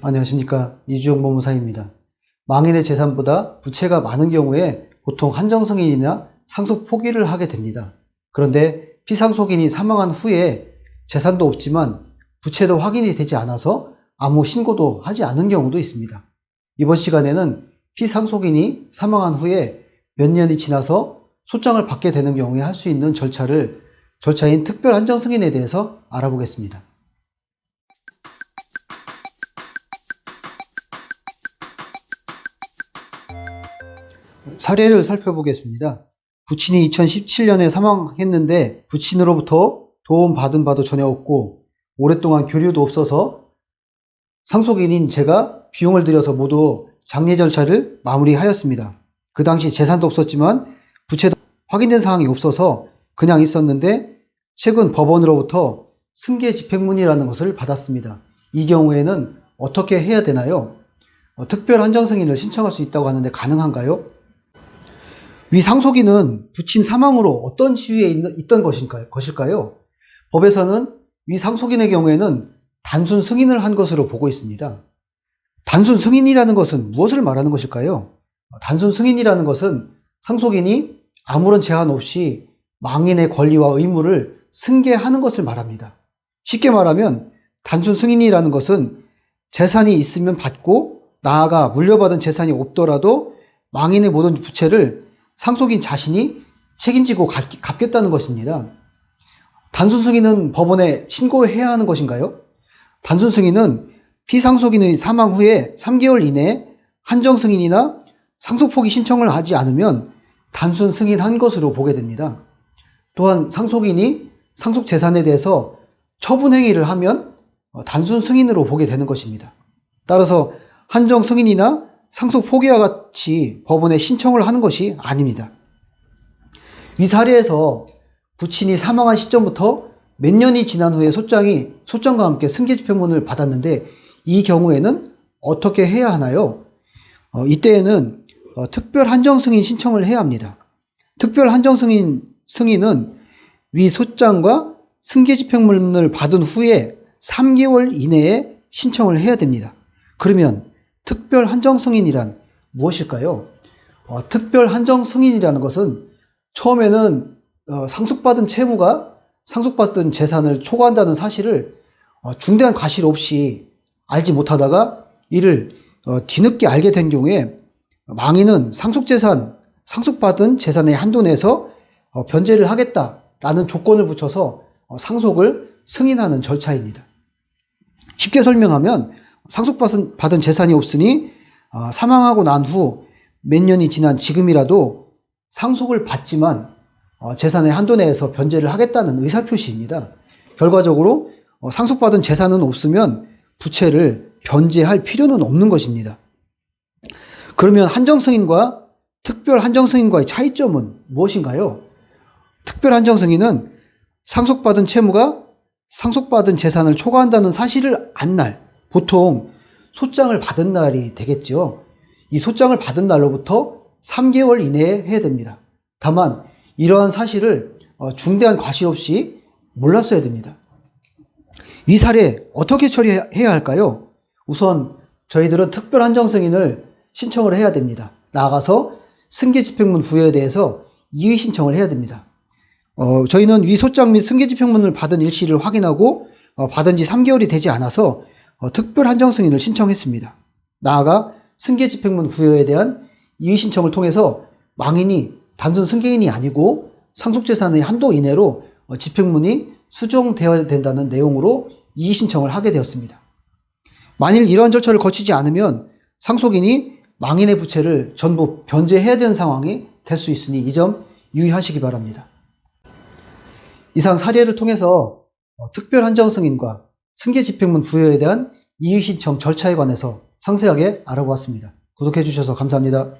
안녕하십니까. 이주영 법무사입니다. 망인의 재산보다 부채가 많은 경우에 보통 한정승인이나 상속 포기를 하게 됩니다. 그런데 피상속인이 사망한 후에 재산도 없지만 부채도 확인이 되지 않아서 아무 신고도 하지 않은 경우도 있습니다. 이번 시간에는 피상속인이 사망한 후에 몇 년이 지나서 소장을 받게 되는 경우에 할 수 있는 절차인 특별한정승인에 대해서 알아보겠습니다. 사례를 살펴보겠습니다. 부친이 2017년에 사망했는데 부친으로부터 도움받은 바도 전혀 없고 오랫동안 교류도 없어서 상속인인 제가 비용을 들여서 모두 장례 절차를 마무리하였습니다. 그 당시 재산도 없었지만 부채도 확인된 사항이 없어서 그냥 있었는데 최근 법원으로부터 승계 집행문이라는 것을 받았습니다. 이 경우에는 어떻게 해야 되나요? 특별 한정승인을 신청할 수 있다고 하는데 가능한가요? 위 상속인은 부친 사망으로 어떤 지위에 있던 것일까요? 법에서는 위 상속인의 경우에는 단순 승인을 한 것으로 보고 있습니다. 단순 승인이라는 것은 무엇을 말하는 것일까요? 단순 승인이라는 것은 상속인이 아무런 제한 없이 망인의 권리와 의무를 승계하는 것을 말합니다. 쉽게 말하면 단순 승인이라는 것은 재산이 있으면 받고 나아가 물려받은 재산이 없더라도 망인의 모든 부채를 상속인 자신이 책임지고 갚겠다는 것입니다. 단순 승인은 법원에 신고해야 하는 것인가요? 단순 승인은 피상속인의 사망 후에 3개월 이내에 한정 승인이나 상속 포기 신청을 하지 않으면 단순 승인한 것으로 보게 됩니다. 또한 상속인이 상속 재산에 대해서 처분 행위를 하면 단순 승인으로 보게 되는 것입니다. 따라서 한정 승인이나 상속 포기와 같이 법원에 신청을 하는 것이 아닙니다. 이 사례에서 부친이 사망한 시점부터 몇 년이 지난 후에 소장과 함께 승계집행문을 받았는데 이 경우에는 어떻게 해야 하나요? 이때에는 특별 한정승인 신청을 해야 합니다. 특별 한정승인은 위 소장과 승계집행문을 받은 후에 3개월 이내에 신청을 해야 됩니다. 그러면 특별 한정승인이란 무엇일까요? 특별 한정승인이라는 것은 처음에는 상속받은 채무가 상속받은 재산을 초과한다는 사실을 중대한 과실 없이 알지 못하다가 이를 뒤늦게 알게 된 경우에 망인은 상속받은 재산의 한도 내에서 변제를 하겠다라는 조건을 붙여서 상속을 승인하는 절차입니다. 쉽게 설명하면 상속받은 재산이 없으니 사망하고 난 후 몇 년이 지난 지금이라도 상속을 받지만 재산의 한도 내에서 변제를 하겠다는 의사표시입니다. 결과적으로 상속받은 재산은 없으면 부채를 변제할 필요는 없는 것입니다. 그러면 한정승인과 특별 한정승인과의 차이점은 무엇인가요? 특별 한정승인은 상속받은 채무가 상속받은 재산을 초과한다는 사실을 안 날, 보통 소장을 받은 날이 되겠죠. 이 소장을 받은 날로부터 3개월 이내에 해야 됩니다. 다만 이러한 사실을 중대한 과실 없이 몰랐어야 됩니다. 이 사례 어떻게 처리해야 할까요? 우선 저희들은 특별 한정승인을 신청을 해야 됩니다. 나아가서 승계집행문 부여에 대해서 이의 신청을 해야 됩니다. 저희는 위 소장 및 승계집행문을 받은 일시를 확인하고 받은 지 3개월이 되지 않아서 특별 한정승인을 신청했습니다. 나아가 승계집행문 부여에 대한 이의 신청을 통해서 망인이 단순 승계인이 아니고 상속재산의 한도 이내로 집행문이 수정되어야 된다는 내용으로 이의 신청을 하게 되었습니다. 만일 이러한 절차를 거치지 않으면 상속인이 망인의 부채를 전부 변제해야 되는 상황이 될 수 있으니 이 점 유의하시기 바랍니다. 이상 사례를 통해서 특별 한정승인과 승계집행문 부여에 대한 이의 신청 절차에 관해서 상세하게 알아보았습니다. 구독해 주셔서 감사합니다.